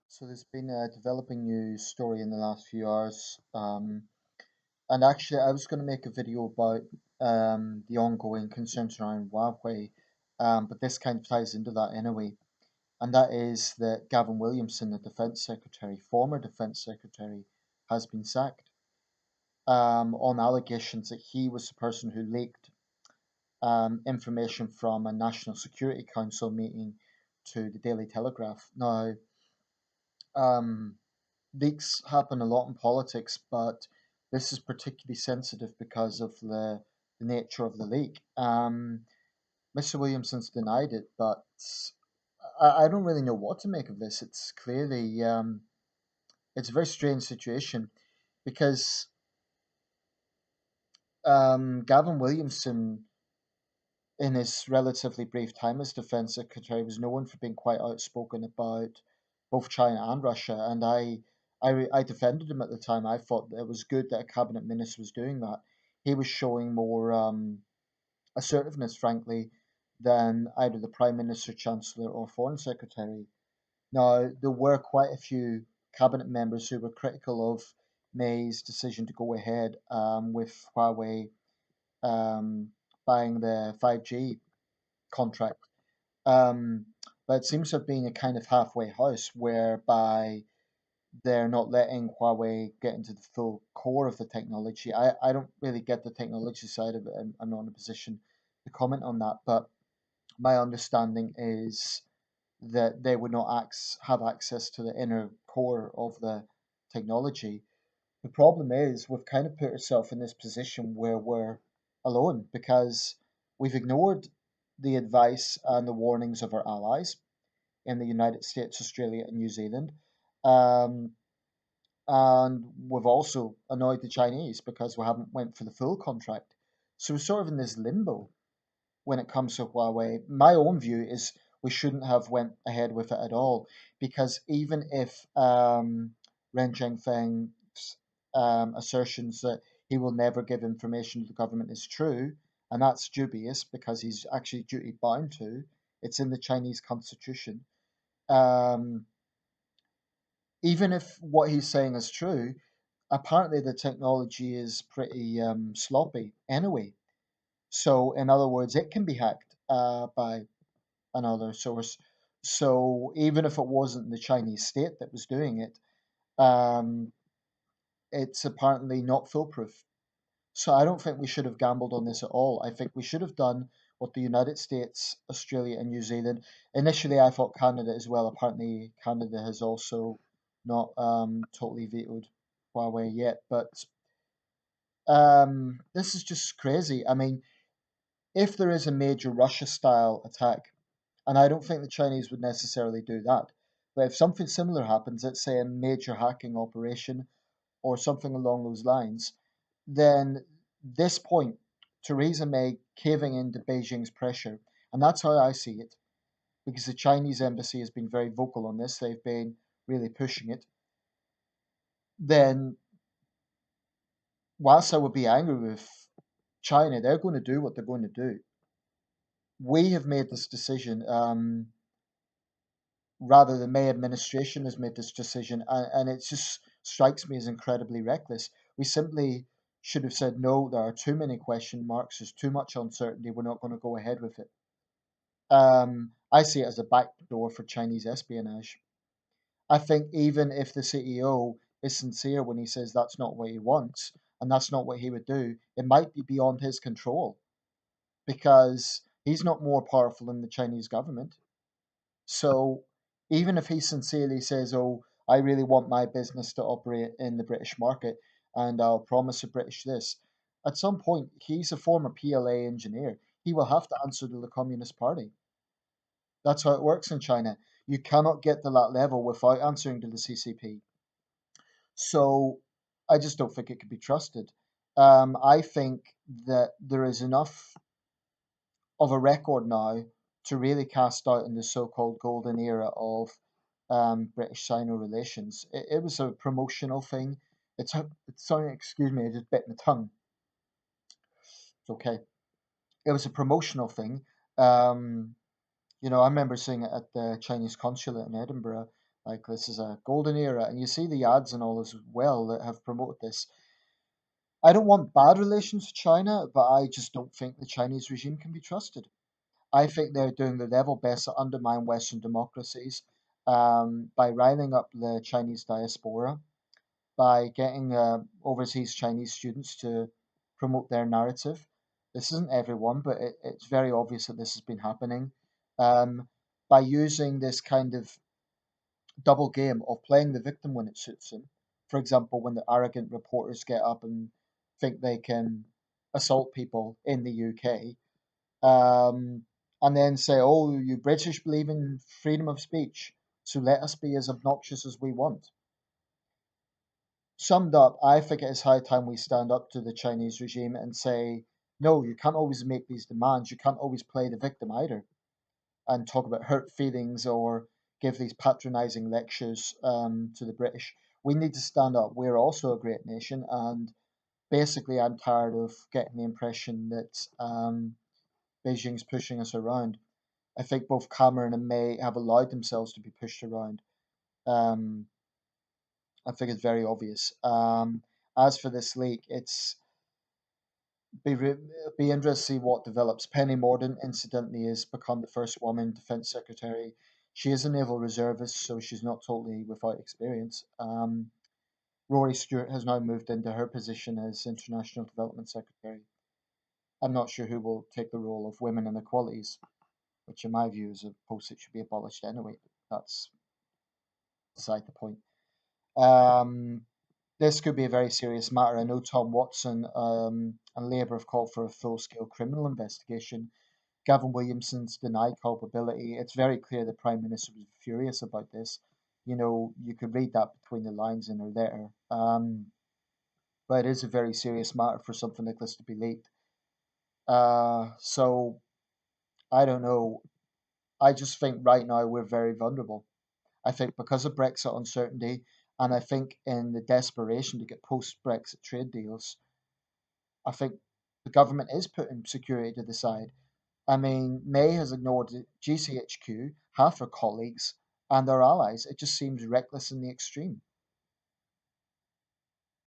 So there's been a developing news story in the last few hours, and actually I was going to make a video about the ongoing concerns around Huawei, but this kind of ties into that anyway, and that is that Gavin Williamson, the Defence Secretary, former Defence Secretary, has been sacked on allegations that he was the person who leaked information from a National Security Council meeting to the Daily Telegraph. Now, um, leaks happen a lot in politics, but this is particularly sensitive because of the nature of the leak. Mr. Williamson's denied it, but I don't really know what to make of this. It's clearly it's a very strange situation because Gavin Williamson, in his relatively brief time as defense secretary, was known for being quite outspoken about both China and Russia, and I defended him at the time. I thought that it was good that a cabinet minister was doing that. He was showing more assertiveness, frankly, than either the prime minister, chancellor, or foreign secretary. Now, there were quite a few cabinet members who were critical of May's decision to go ahead with Huawei um, buying the 5G contract. Um, but it seems to have been a kind of halfway house whereby they're not letting Huawei get into the full core of the technology. I don't really get the technology side of it, and I'm not in a position to comment on that. But my understanding is that they would not have access to the inner core of the technology. The problem is we've kind of put ourselves in this position where we're alone because we've ignored the advice and the warnings of our allies in the United States, Australia, and New Zealand. Um, and we've also annoyed the Chinese because we haven't went for the full contract. So we're sort of in this limbo when it comes to Huawei. My own view is we shouldn't have went ahead with it at all because even if Ren Zhengfeng's assertions that he will never give information to the government is true, and that's dubious because he's actually duty bound to, it's in the Chinese constitution. Um, Even if what he's saying is true, apparently the technology is pretty sloppy anyway. So, in other words, it can be hacked by another source. So, even if it wasn't the Chinese state that was doing it, um, it's apparently not foolproof. So, I don't think we should have gambled on this at all. I think we should have done what the United States, Australia, and New Zealand. Initially, I thought Canada as well. Apparently, Canada has also not totally vetoed Huawei yet. But this is just crazy. I mean, if there is a major Russia style attack, and I don't think the Chinese would necessarily do that, but if something similar happens, let's say a major hacking operation or something along those lines, then this point, Theresa May caving into Beijing's pressure, and that's how I see it, because the Chinese embassy has been very vocal on this, they've been really pushing it, then whilst I would be angry with China, they're going to do what they're going to do. We have made this decision. Rather, the May administration has made this decision, and it just strikes me as incredibly reckless. We simply should have said, no, there are too many question marks, there's too much uncertainty, we're not going to go ahead with it. I see it as a backdoor for Chinese espionage. I think even if the CEO is sincere when he says that's not what he wants and that's not what he would do, it might be beyond his control because he's not more powerful than the Chinese government. So even if he sincerely says, "Oh, I really want my business to operate in the British market, and I'll promise the British this," at some point he's a former PLA engineer. He will have to answer to the Communist Party. That's how it works in China. You cannot get to that level without answering to the CCP. So I just don't think it can be trusted. I think that there is enough of a record now to really cast doubt in the so-called golden era of British-Sino relations. It was a promotional thing. It's sorry, excuse me, I just bit my tongue. It's okay. It was a promotional thing. I remember seeing it at the Chinese consulate in Edinburgh, Like this is a golden era, and you see the ads and all as well that have promoted this. I don't want bad relations with China, but I just don't think the Chinese regime can be trusted. I think they're doing their level best to undermine Western democracies by riling up the Chinese diaspora, by getting overseas Chinese students to promote their narrative. This isn't everyone, but it's very obvious that this has been happening. Um, by using this kind of double game of playing the victim when it suits them. For example, when the arrogant reporters get up and think they can assault people in the UK, and then say, "Oh, you British believe in freedom of speech, so let us be as obnoxious as we want." Summed up, I think it is high time we stand up to the Chinese regime and say, "No, you can't always make these demands. You can't always play the victim either." And talk about hurt feelings or give these patronizing lectures to the British. We need to stand up. We're also a great nation, and basically, I'm tired of getting the impression that Beijing's pushing us around. I think both Cameron and May have allowed themselves to be pushed around. Um, I think it's very obvious. As for this leak, it's be be interesting to see what develops. Penny Mordaunt, incidentally, has become the first woman defense secretary. She is a naval reservist, so she's not totally without experience. Rory Stewart has now moved into her position as international development secretary. I'm not sure who will take the role of women and equalities, which, in my view, is a post that should be abolished anyway. But that's beside the point. Um, this could be a very serious matter. I know Tom Watson and Labour have called for a full-scale criminal investigation. Gavin Williamson's denied culpability. It's very clear the Prime Minister was furious about this. You know, you could read that between the lines in her letter. But it is a very serious matter for something like this to be leaked. So I don't know. I just think right now we're very vulnerable. I think because of Brexit uncertainty, and I think in the desperation to get post Brexit trade deals, I think the government is putting security to the side. I mean, May has ignored GCHQ, half her colleagues, and their allies. It just seems reckless in the extreme.